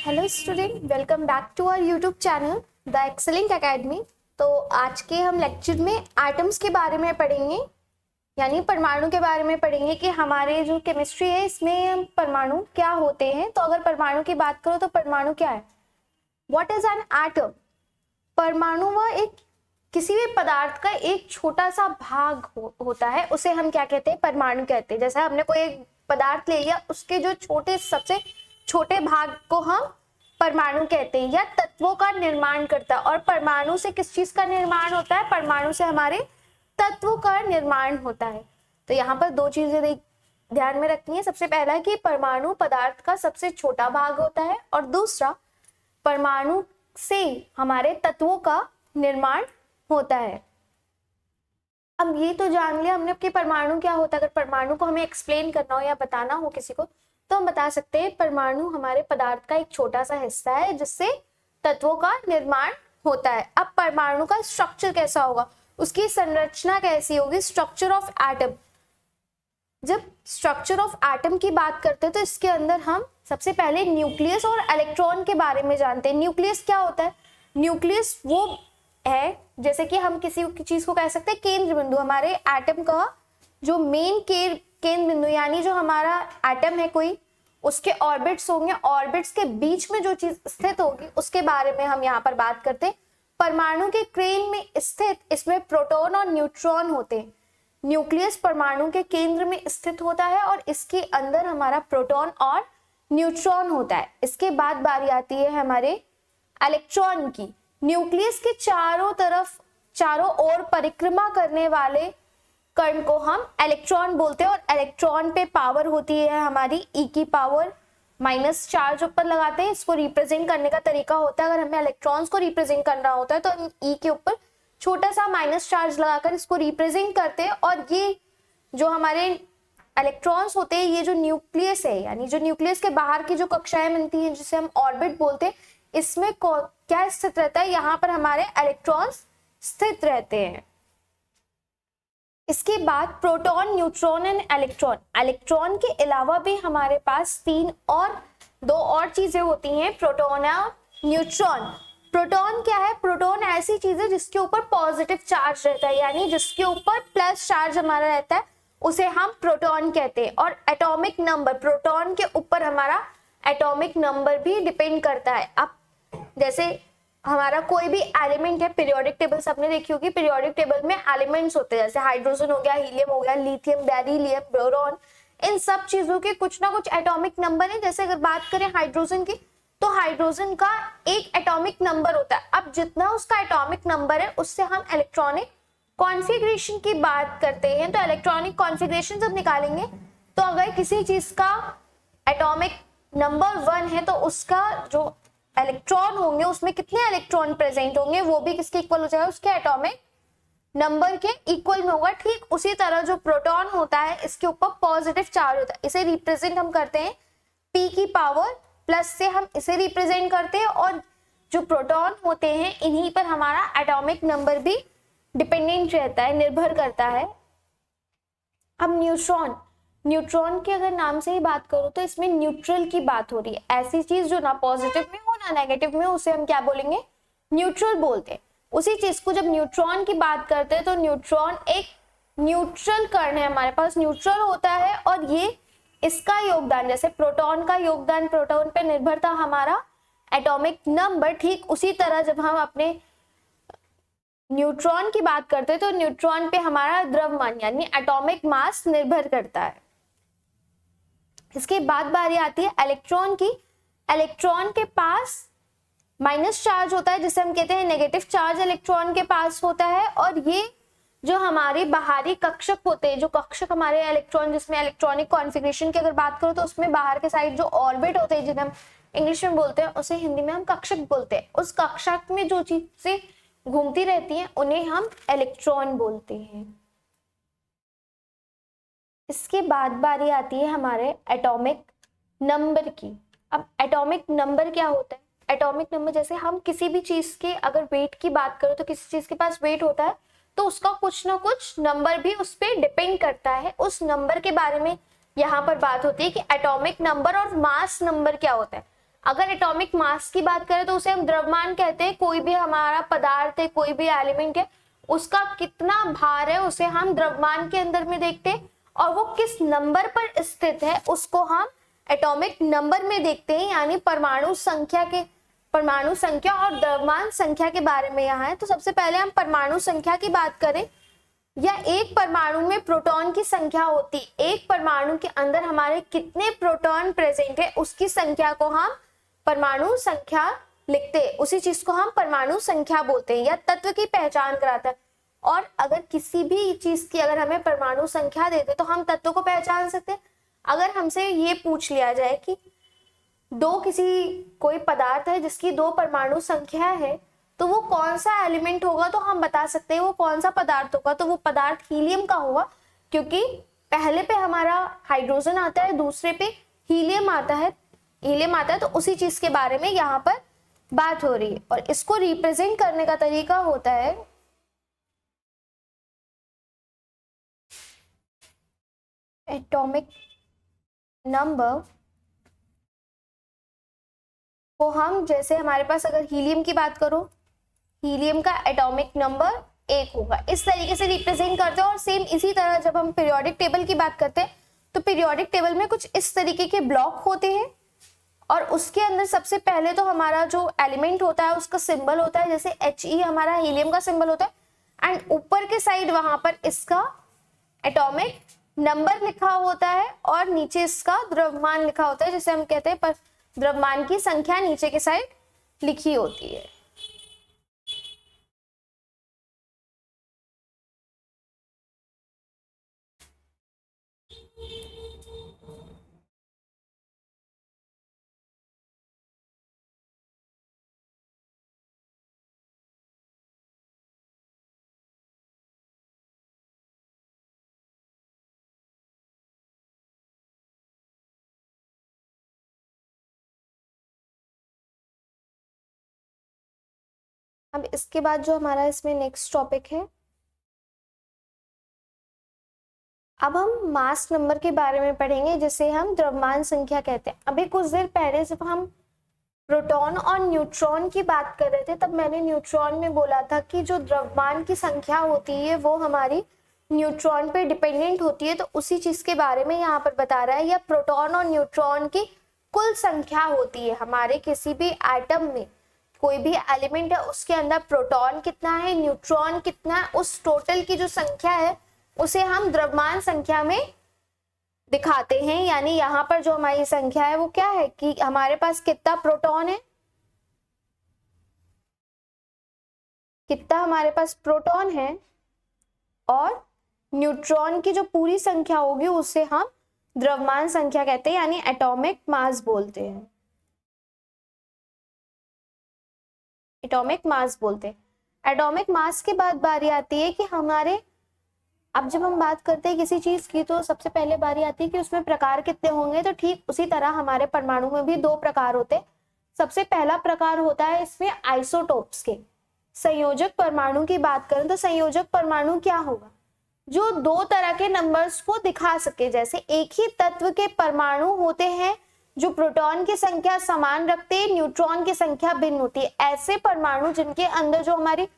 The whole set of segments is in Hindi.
Hello student, welcome back to our YouTube channel the excellent academy. तो आज के हम लेक्चर में एटम्स के बारे में पढ़ेंगे, यानी परमाणु के बारे में पढ़ेंगे कि हमारे जो केमिस्ट्री है इसमें परमाणु क्या होते हैं। तो अगर परमाणु की बात करो तो परमाणु क्या है? What is an atom? परमाणु वह एक किसी भी पदार्थ का एक छोटा सा भाग होता है, उसे हम क्या कहते हैं? परमाणु कहते हैं। जैसे हमने कोई एक पदार्थ ले लिया, उसके जो सबसे छोटे भाग को हम परमाणु कहते हैं, या तत्वों का निर्माण करता है। और परमाणु से किस चीज का निर्माण होता है? परमाणु से हमारे तत्वों का निर्माण होता है। तो यहाँ पर दो चीजें ध्यान में रखनी है। सबसे पहला है कि परमाणु पदार्थ का सबसे छोटा भाग होता है, और दूसरा परमाणु से हमारे तत्वों का निर्माण होता है। अब ये तो जान लिया हमने कि परमाणु क्या होता है। अगर परमाणु को हमें एक्सप्लेन करना हो या बताना हो किसी को, तो हम बता सकते हैं परमाणु हमारे पदार्थ का एक छोटा सा हिस्सा है जिससे तत्वों का निर्माण होता है। अब परमाणु का स्ट्रक्चर कैसा होगा, उसकी संरचना कैसी होगी? Structure of atom. जब स्ट्रक्चर ऑफ एटम की बात करते हैं तो इसके अंदर हम सबसे पहले न्यूक्लियस और इलेक्ट्रॉन के बारे में जानते हैं। न्यूक्लियस क्या होता है? न्यूक्लियस वो है, जैसे कि हम किसी चीज को कह सकते हैं केंद्र बिंदु। हमारे एटम का जो मेन केंद्र बिंदु, यानी जो हमारा एटम है कोई, उसके ऑर्बिट्स होंगे, ऑर्बिट्स के बीच में जो चीज स्थित होगी उसके बारे में हम यहाँ पर बात करते हैं। परमाणु के केंद्र में स्थित इसमें प्रोटॉन और न्यूट्रॉन होते हैं। न्यूक्लियस परमाणु के केंद्र में स्थित होता है और इसके अंदर हमारा प्रोटॉन और न्यूट्रॉन होता है। इसके बाद बारी आती है हमारे इलेक्ट्रॉन की। न्यूक्लियस के चारों ओर परिक्रमा करने वाले कण को हम इलेक्ट्रॉन बोलते हैं, और इलेक्ट्रॉन पे पावर होती है हमारी E की पावर माइनस चार्ज ऊपर लगाते हैं। इसको रिप्रेजेंट करने का तरीका होता है, अगर हमें इलेक्ट्रॉन्स को रिप्रेजेंट करना होता है तो हम E के ऊपर छोटा सा माइनस चार्ज लगाकर इसको रिप्रेजेंट करते हैं। और ये जो हमारे इलेक्ट्रॉन्स होते हैं, ये जो न्यूक्लियस है, यानी जो न्यूक्लियस के बाहर की जो कक्षाएं बनती हैं जिसे हम ऑर्बिट बोलते हैं, इसमें क्या स्थित रहता है? यहाँ पर हमारे इलेक्ट्रॉन्स स्थित रहते हैं। इसके बाद proton, neutron and electron. Electron के अलावा भी हमारे पास दो और चीजें होती हैं, प्रोटॉन और न्यूट्रॉन। प्रोटॉन क्या है? प्रोटॉन ऐसी चीज है जिसके ऊपर पॉजिटिव चार्ज रहता है, यानी जिसके ऊपर प्लस चार्ज हमारा रहता है, उसे हम प्रोटॉन कहते हैं। और एटॉमिक नंबर, प्रोटॉन के ऊपर हमारा एटॉमिक नंबर भी डिपेंड करता है। अब जैसे हमारा कोई भी एलिमेंट है, पीरियोडिक टेबल सबने देखी होगी, पीरियोडिक टेबल में एलिमेंट्स होते हैं, जैसे हाइड्रोजन हो गया, हीलियम हो गया, लिथियम, बेरिलियम, बोरॉन, इन सब चीजों के कुछ ना कुछ एटॉमिक नंबर है। जैसे अगर बात करें हाइड्रोजन की, तो हाइड्रोजन का एक एटॉमिक नंबर होता है। अब जितना उसका एटॉमिक नंबर है उससे हम इलेक्ट्रॉनिक कॉन्फ़िगरेशन की बात करते हैं। तो इलेक्ट्रॉनिक कॉन्फ़िगरेशन जब निकालेंगे तो अगर किसी चीज का एटॉमिक नंबर 1 है तो उसका जो इलेक्ट्रॉन होंगे उसमें कितने इलेक्ट्रॉन प्रेजेंट होंगे, वो भी किसके इक्वल हो जाएगा? उसके एटॉमिक नंबर के इक्वल में होगा। ठीक उसी तरह जो प्रोटॉन होता है, इसके ऊपर पॉजिटिव चार्ज होता है, इसे रिप्रेजेंट हम करते हैं P की पावर प्लस से, हम इसे रिप्रेजेंट करते हैं। और जो प्रोटॉन होते हैं इन्हीं पर हमारा एटॉमिक नंबर भी डिपेंडेंट रहता है, निर्भर करता है। अब न्यूट्रॉन की अगर नाम से ही बात करूं तो इसमें न्यूट्रल की बात हो रही है। ऐसी चीज जो ना पॉजिटिव में हो ना नेगेटिव में हो, उसे हम क्या बोलेंगे? न्यूट्रल बोलते हैं। उसी चीज को जब न्यूट्रॉन की बात करते हैं तो न्यूट्रॉन एक न्यूट्रल कण है, हमारे पास न्यूट्रल होता है। और ये इसका योगदान, जैसे प्रोटॉन का योगदान प्रोटॉन पे निर्भर था हमारा एटॉमिक नंबर, ठीक उसी तरह जब हम अपने न्यूट्रॉन की बात करते हैं तो न्यूट्रॉन पे हमारा द्रव्यमान यानी एटॉमिक मास निर्भर करता है। इसके बाद बारी आती है इलेक्ट्रॉन की। इलेक्ट्रॉन के पास माइनस चार्ज होता है जिसे हम कहते हैं नेगेटिव चार्ज इलेक्ट्रॉन के पास होता है। और ये जो हमारे बाहरी कक्षक होते हैं, जो कक्षक हमारे इलेक्ट्रॉन, जिसमें इलेक्ट्रॉनिक कॉन्फ़िगरेशन की अगर बात करो तो उसमें बाहर के साइड जो ऑर्बिट होते हैं, जिन्हें हम इंग्लिश में बोलते हैं, उसे हिंदी में हम कक्षक बोलते हैं। उस कक्षक में जो चीजें घूमती रहती हैं उन्हें हम इलेक्ट्रॉन बोलते हैं। इसके बाद बारी आती है हमारे एटॉमिक नंबर की। अब एटॉमिक नंबर क्या होता है? एटॉमिक नंबर, जैसे हम किसी भी चीज के अगर वेट की बात करो तो किसी चीज के पास वेट होता है तो उसका कुछ ना कुछ नंबर भी उस पर डिपेंड करता है। उस नंबर के बारे में यहाँ पर बात होती है कि एटॉमिक नंबर और मास नंबर क्या होता है। अगर एटॉमिक मास की बात करें तो उसे हम द्रव्यमान कहते हैं। कोई भी हमारा पदार्थ है, कोई भी एलिमेंट है, उसका कितना भार है उसे हम द्रव्यमान के अंदर में देखते हैं, और वो किस नंबर पर स्थित है उसको हम एटॉमिक नंबर में देखते हैं, यानी परमाणु संख्या और द्रव्यमान संख्या के बारे में यहाँ है। तो सबसे पहले हम परमाणु संख्या की बात करें, या एक परमाणु में प्रोटॉन की संख्या होती है। एक परमाणु के अंदर हमारे कितने प्रोटॉन प्रेजेंट है उसकी संख्या को हम परमाणु संख्या लिखते हैं, उसी चीज को हम परमाणु संख्या बोलते हैं, या तत्व की पहचान कराता है। और अगर किसी भी चीज की अगर हमें परमाणु संख्या देते तो हम तत्व को पहचान सकते हैं। अगर हमसे ये पूछ लिया जाए कि कोई पदार्थ है जिसकी 2 परमाणु संख्या है, तो वो कौन सा एलिमेंट होगा, तो हम बता सकते हैं वो कौन सा पदार्थ होगा। तो वो पदार्थ हीलियम का होगा, क्योंकि पहले पे हमारा हाइड्रोजन आता है, दूसरे पे हीलियम आता है, तो उसी चीज के बारे में यहाँ पर बात हो रही है। और इसको रिप्रेजेंट करने का तरीका होता है एटॉमिक नंबर को हम, जैसे हमारे पास अगर हीलियम की बात करो, हीलियम का एटॉमिक नंबर 1 होगा, इस तरीके से रिप्रेजेंट करते हैं। और सेम इसी तरह जब हम पीरियोडिक टेबल की बात करते हैं तो पीरियोडिक टेबल में कुछ इस तरीके के ब्लॉक होते हैं, और उसके अंदर सबसे पहले तो हमारा जो एलिमेंट होता है उसका सिंबल होता है, जैसे He हमारा हीलियम का सिंबल होता है, एंड ऊपर के साइड वहां पर इसका एटॉमिक नंबर लिखा होता है, और नीचे इसका द्रव्यमान लिखा होता है, जिसे हम कहते हैं द्रव्यमान की संख्या नीचे के साइड लिखी होती है। अब इसके बाद जो हमारा इसमें नेक्स्ट टॉपिक है, अब हम मास नंबर के बारे में पढ़ेंगे, जिसे हम द्रव्यमान संख्या कहते हैं। अभी कुछ देर पहले जब हम प्रोटॉन और न्यूट्रॉन की बात कर रहे थे, तब मैंने न्यूट्रॉन में बोला था कि जो द्रव्यमान की संख्या होती है वो हमारी न्यूट्रॉन पे डिपेंडेंट होती है, तो उसी चीज के बारे में यहाँ पर बता रहा है। या प्रोटॉन और न्यूट्रॉन की कुल संख्या होती है हमारे किसी भी एटम में, कोई भी एलिमेंट है उसके अंदर प्रोटॉन कितना है, न्यूट्रॉन कितना है, उस टोटल की जो संख्या है उसे हम द्रव्यमान संख्या में दिखाते हैं। यानी यहाँ पर जो हमारी संख्या है वो क्या है कि हमारे पास कितना प्रोटॉन है, कितना हमारे पास प्रोटॉन है, और न्यूट्रॉन की जो पूरी संख्या होगी उसे हम द्रव्यमान संख्या कहते हैं, यानी एटॉमिक मास बोलते हैं। एटॉमिक मास बोलते हैं। एटॉमिक मास के बाद बारी आती है कि हमारे, अब जब हम बात करते हैं किसी चीज की तो सबसे पहले बारी आती है कि उसमें प्रकार कितने होंगे। तो ठीक उसी तरह हमारे परमाणु में भी 2 प्रकार होते हैं। सबसे पहला प्रकार होता है इसमें आइसोटोप्स के। संयोजक परमाणु की बात करें तो संयोजक परमाणु क्या होगा, जो 2 तरह के नंबर्स को दिखा सके। जैसे एक ही तत्व के परमाणु होते हैं जो प्रोटॉन की संख्या समान रखते हैं, न्यूट्रॉन की संख्या भिन्न होती है। ऐसे परमाणु जिनके अंदर जो हमारी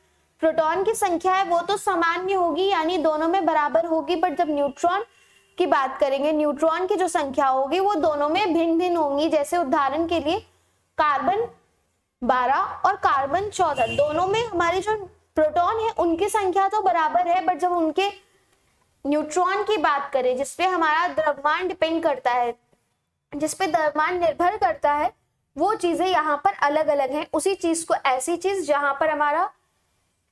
प्रोटॉन की संख्या है वो तो सामान्य होगी, यानी दोनों में बराबर होगी, बट जब न्यूट्रॉन की बात करेंगे, न्यूट्रॉन की जो संख्या होगी वो दोनों में भिन्न भिन्न होंगी। जैसे उदाहरण के लिए कार्बन 12 और कार्बन 14, दोनों में हमारी जो प्रोटॉन है उनकी संख्या तो बराबर है, बट जब उनके न्यूट्रॉन की बात करें जिसपे हमारा द्रव्यमान डिपेंड करता है, जिसपे द्रव्यमान निर्भर करता है, वो चीजें यहाँ पर अलग अलग हैं। उसी चीज को, ऐसी चीज जहां पर हमारा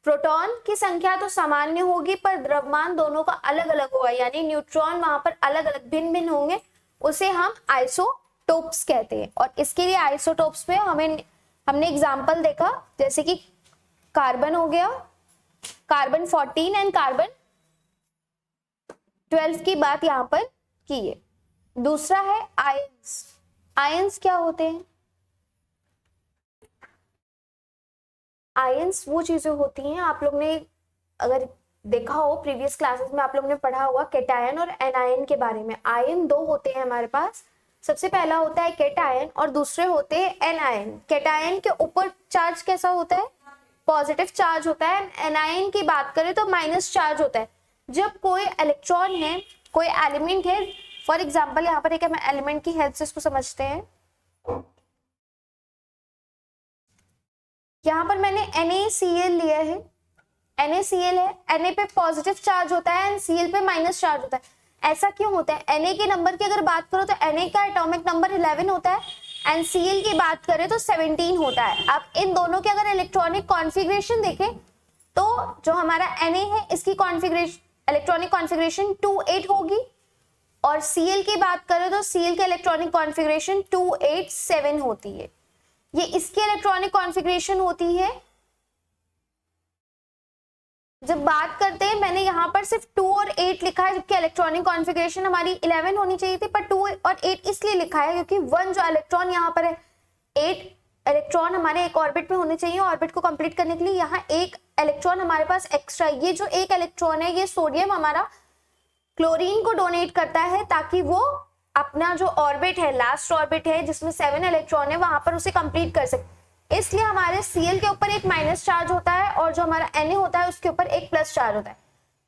प्रोटॉन की संख्या तो सामान्य होगी पर द्रव्यमान दोनों का अलग अलग होगा, यानी न्यूट्रॉन वहां पर अलग अलग भिन्न भिन्न होंगे, उसे हम आइसोटोप्स कहते हैं। और इसके लिए आइसोटोप्स में हमने एग्जांपल देखा, जैसे कि कार्बन हो गया, कार्बन 14 एंड कार्बन 12 की बात यहाँ पर की है। दूसरा है आयंस। आयंस क्या होते हैं? आयंस वो चीजें होती हैं, आप लोग ने अगर देखा हो प्रीवियस क्लासेस में, आप लोग ने पढ़ा हुआ कैटायन और एनायन के बारे में। आयन 2 होते हैं हमारे पास, सबसे पहला होता है केटायन और दूसरे होते हैं एनायन। केटायन के ऊपर चार्ज कैसा होता है, पॉजिटिव चार्ज होता है। एनायन की बात करें तो माइनस चार्ज होता है। जब कोई इलेक्ट्रॉन है, कोई एलिमेंट है, फॉर एग्जाम्पल यहाँ पर एक एलिमेंट की हेल्प से इसको समझते हैं। यहाँ पर मैंने NaCl लिया है, NaCl है, Na पे पॉजिटिव चार्ज होता है एंड Cl पे माइनस चार्ज होता है। ऐसा क्यों होता है? Na के नंबर की अगर बात करो तो Na का एटॉमिक नंबर 11 होता है एंड Cl की बात करें तो 17 होता है। अब इन दोनों के अगर इलेक्ट्रॉनिक कॉन्फ़िगरेशन देखें तो जो हमारा Na है इसकी कॉन्फ़िगरेशन इलेक्ट्रॉनिक कॉन्फ़िगरेशन 2,8 होगी और Cl की बात करें तो Cl के इलेक्ट्रॉनिक कॉन्फ़िगरेशन 2,8,7 होती है। ये इसकी इलेक्ट्रॉनिक कॉन्फ़िगरेशन होती है। जब बात करते हैं, मैंने यहाँ पर सिर्फ 2 और 8 लिखा है जबकि इलेक्ट्रॉनिक कॉन्फ़िगरेशन हमारी 11 होनी चाहिए थी, पर 2 और 8 इसलिए लिखा है क्योंकि 1 जो इलेक्ट्रॉन यहाँ पर है, 8 इलेक्ट्रॉन हमारे एक ऑर्बिट में होने चाहिए। ऑर्बिट को कंप्लीट करने के लिए यहाँ एक इलेक्ट्रॉन हमारे पास एक्स्ट्रा, ये जो एक इलेक्ट्रॉन है ये सोडियम हमारा क्लोरीन को डोनेट करता है ताकि वो अपना जो ऑर्बिट है, लास्ट ऑर्बिट है जिसमें 7 इलेक्ट्रॉन है, वहां पर उसे कंप्लीट कर सके। इसलिए हमारे Cl के ऊपर एक माइनस चार्ज होता है और जो हमारा Na होता है उसके ऊपर एक प्लस चार्ज होता है।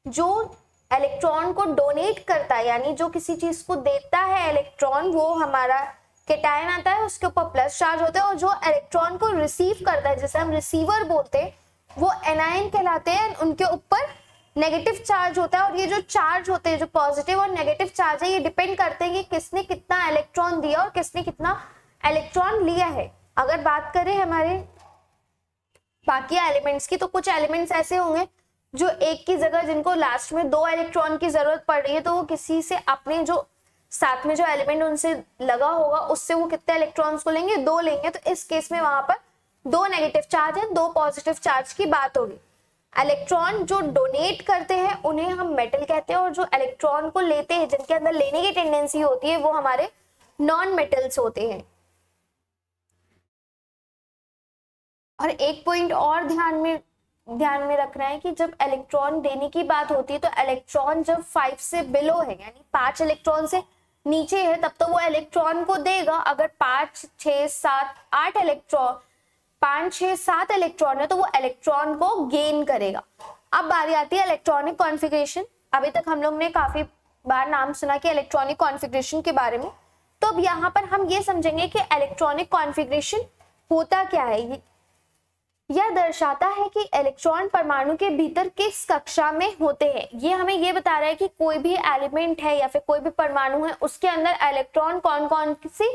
जो इलेक्ट्रॉन को डोनेट करता है यानी जो किसी चीज को देता है इलेक्ट्रॉन, वो हमारा केटायन आता है, उसके ऊपर प्लस चार्ज होता है। और जो इलेक्ट्रॉन को रिसीव करता है, जिसे हम रिसीवर बोलते हैं, वो एनायन कहलाते हैं, उनके ऊपर नेगेटिव चार्ज होता है। और ये जो चार्ज होते हैं, जो पॉजिटिव और नेगेटिव चार्ज है, ये डिपेंड करते हैं कि किसने कितना इलेक्ट्रॉन दिया और किसने कितना इलेक्ट्रॉन लिया है। अगर बात करें हमारे बाकी एलिमेंट्स की, तो कुछ एलिमेंट्स ऐसे होंगे जो एक की जगह जिनको लास्ट में 2 इलेक्ट्रॉन की जरूरत पड़ रही है, तो वो किसी से अपने जो साथ में जो एलिमेंट उनसे लगा होगा उससे वो कितने इलेक्ट्रॉन्स को लेंगे, 2 लेंगे। तो इस केस में वहां पर 2 नेगेटिव चार्ज है, 2 पॉजिटिव चार्ज की बात होगी। इलेक्ट्रॉन जो डोनेट करते हैं उन्हें हम मेटल कहते हैं और जो इलेक्ट्रॉन को लेते हैं, जिनके अंदर लेने की टेंडेंसी होती है, वो हमारे नॉन मेटल्स होते हैं। और एक पॉइंट और ध्यान में रखना है कि जब इलेक्ट्रॉन देने की बात होती है तो इलेक्ट्रॉन जब 5 से बिलो है यानी 5 इलेक्ट्रॉन से नीचे है तब तो वो इलेक्ट्रॉन को देगा। अगर 5, 6, 7, 8 इलेक्ट्रॉन 5, 6, 7 इलेक्ट्रॉन है तो वो इलेक्ट्रॉन को गेन करेगा। अब बारी आती है इलेक्ट्रॉनिक कॉन्फ़िगरेशन। अभी तक हम लोग ने काफी बार नाम सुना कि इलेक्ट्रॉनिक कॉन्फ़िगरेशन के बारे में, तो अब यहाँ पर हम ये समझेंगे कि इलेक्ट्रॉनिक कॉन्फ़िगरेशन होता क्या है। यह दर्शाता है कि इलेक्ट्रॉन परमाणु के भीतर किस कक्षा में होते हैं। ये हमें ये बता रहा है कि कोई भी एलिमेंट है या फिर कोई भी परमाणु है, उसके अंदर इलेक्ट्रॉन कौन कौन सी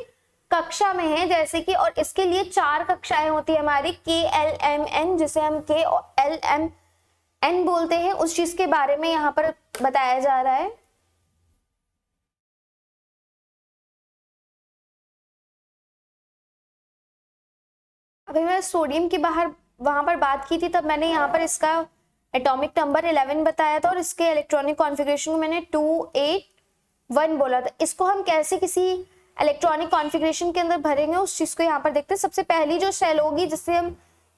कक्षा में है। जैसे कि, और इसके लिए 4 कक्षाएं होती है हमारी, K, L, M, N, जिसे हम K और L, M, N बोलते हैं। उस चीज के बारे में यहाँ पर बताया जा रहा है। अभी मैं सोडियम की वहां पर बात की थी, तब मैंने यहाँ पर इसका एटॉमिक नंबर 11 बताया था और इसके इलेक्ट्रॉनिक कॉन्फ़िगरेशन को मैंने 2,8,1 बोला था। इसको हम कैसे किसी इलेक्ट्रॉनिक कॉन्फ़िगरेशन के अंदर भरेंगे उस चीज को यहाँ पर देखते हैं। सबसे पहली जो सेल होगी जिसे हम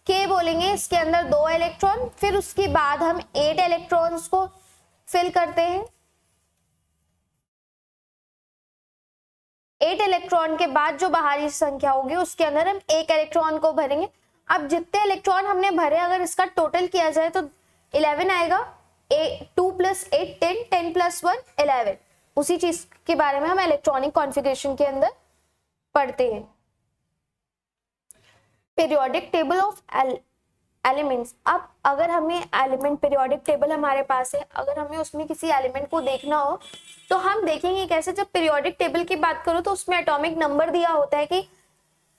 K बोलेंगे, इसके अंदर 2 इलेक्ट्रॉन, फिर उसके बाद हम 8 इलेक्ट्रॉन्स को फिल करते हैं। 8 इलेक्ट्रॉन के बाद जो बाहरी संख्या होगी उसके अंदर हम 1 इलेक्ट्रॉन को भरेंगे। अब जितने इलेक्ट्रॉन हमने भरे अगर इसका टोटल किया जाए तो 11 आएगा। 2 + 8 10, 10 + 1 11। उसी चीज के बारे में हम इलेक्ट्रॉनिक कॉन्फ़िगरेशन के अंदर पढ़ते हैं। Periodic table of elements. अब अगर हमें एलिमेंट पीरियोडिक टेबल हमारे पास है, अगर हमें उसमें किसी एलिमेंट को देखना हो तो हम देखेंगे कैसे। जब पीरियोडिक टेबल की बात करो तो उसमें एटॉमिक नंबर दिया होता है कि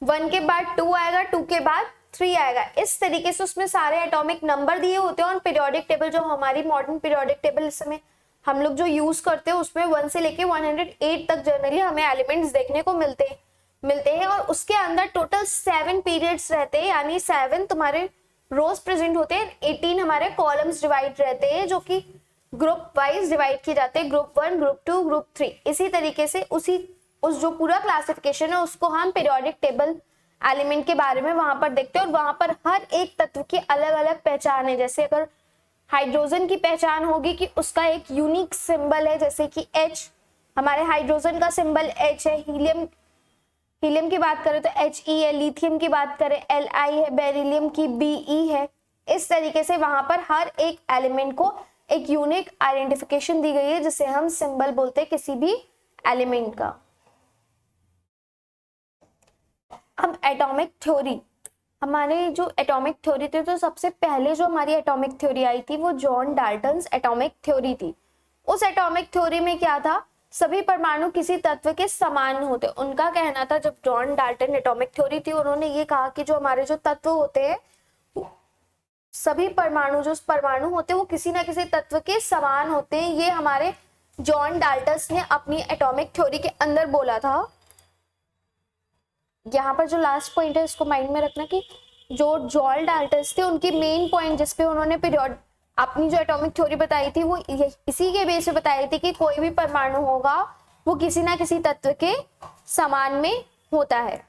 1 के बाद 2 आएगा, 2 के बाद 3 आएगा। इस तरीके से उसमें सारे एटॉमिक नंबर दिए होते हैं। और पीरियोडिक टेबल जो हमारी मॉडर्न पीरियोडिक टेबल इस समय हम लोग जो यूज करते हैं उसमें 1 से लेके 108 तक जनरली हमें एलिमेंट्स देखने को मिलते हैं। और उसके अंदर टोटल 7 पीरियड्स रहते हैं, यानी 7 तुम्हारे रोज प्रेजेंट होते हैं, 18 हमारे कॉलम्स डिवाइड रहते हैं जो कि ग्रुप वाइज डिवाइड किए जाते हैं, ग्रुप 1, ग्रुप 2, ग्रुप 3। इसी तरीके से उस जो पूरा क्लासिफिकेशन है उसको हम पीरियोडिक टेबल एलिमेंट के बारे में वहां पर देखते हैं। और वहां पर हर एक तत्व की अलग अलग पहचान है। जैसे अगर हाइड्रोजन की पहचान होगी कि उसका एक यूनिक सिंबल है जैसे कि H, हमारे हाइड्रोजन का सिंबल H है। हीलियम की बात करें तो He है। लिथियम की बात करें Li है। बेरिलियम की Be है। इस तरीके से वहां पर हर एक एलिमेंट को एक यूनिक आइडेंटिफिकेशन दी गई है जिसे हम सिंबल बोलते हैं किसी भी एलिमेंट का। अब एटॉमिक थ्योरी, हमारे जो एटॉमिक थ्योरी थी, तो सबसे पहले जो हमारी एटॉमिक थ्योरी आई थी वो जॉन डाल्टन्स एटॉमिक थ्योरी थी। उस एटॉमिक थ्योरी में क्या था, सभी परमाणु किसी तत्व के समान होते। उनका कहना था, जब जॉन डाल्टन एटॉमिक थ्योरी थी, उन्होंने ये कहा कि जो हमारे जो तत्व होते हैं, सभी परमाणु जो परमाणु होते हैं वो किसी ना किसी तत्व के समान होते हैं। ये हमारे जॉन डाल्टन ने अपनी एटॉमिक थ्योरी के अंदर बोला था। यहाँ पर जो लास्ट पॉइंट है इसको माइंड में रखना कि जो जॉन डाल्टन थे उनकी मेन पॉइंट जिसपे उन्होंने पीरियड अपनी जो एटॉमिक थ्योरी बताई थी वो इसी के बेस पे बताई थी कि कोई भी परमाणु होगा वो किसी ना किसी तत्व के समान में होता है।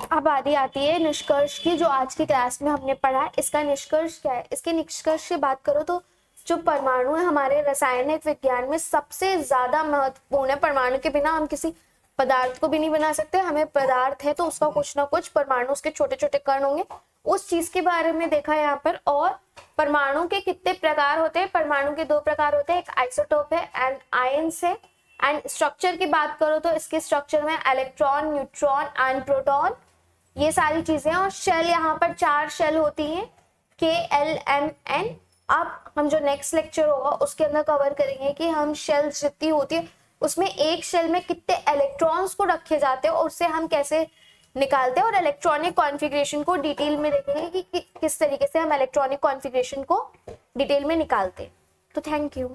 अब बारी आती है निष्कर्ष की, जो आज की क्लास में हमने पढ़ा है। इसका निष्कर्ष क्या है? इसके निष्कर्ष की बात करो तो जो परमाणु है हमारे रासायनिक विज्ञान में सबसे ज्यादा महत्वपूर्ण है। परमाणु के बिना हम किसी पदार्थ को भी नहीं बना सकते। हमें पदार्थ है तो उसका कुछ ना कुछ परमाणु, उसके छोटे छोटे कण होंगे, उस चीज के बारे में देखा है यहाँ पर। और परमाणु के कितने प्रकार होते हैं? परमाणु के 2 प्रकार होते हैं, एक आइसोटोप है एंड आयंस है। एंड स्ट्रक्चर की बात करो तो इसके स्ट्रक्चर में इलेक्ट्रॉन, न्यूट्रॉन एंड प्रोटॉन, ये सारी चीजें। और शेल, यहाँ पर 4 शेल होती हैं, KLMN। अब हम जो नेक्स्ट लेक्चर होगा उसके अंदर कवर करेंगे कि हम शेल जितनी होती है उसमें एक शेल में कितने इलेक्ट्रॉन्स को रखे जाते हैं और उससे हम कैसे निकालते हैं, और इलेक्ट्रॉनिक कॉन्फ़िगरेशन को डिटेल में देखेंगे कि किस तरीके से हम इलेक्ट्रॉनिक कॉन्फ़िगरेशन को डिटेल में निकालते हैं। तो थैंक यू।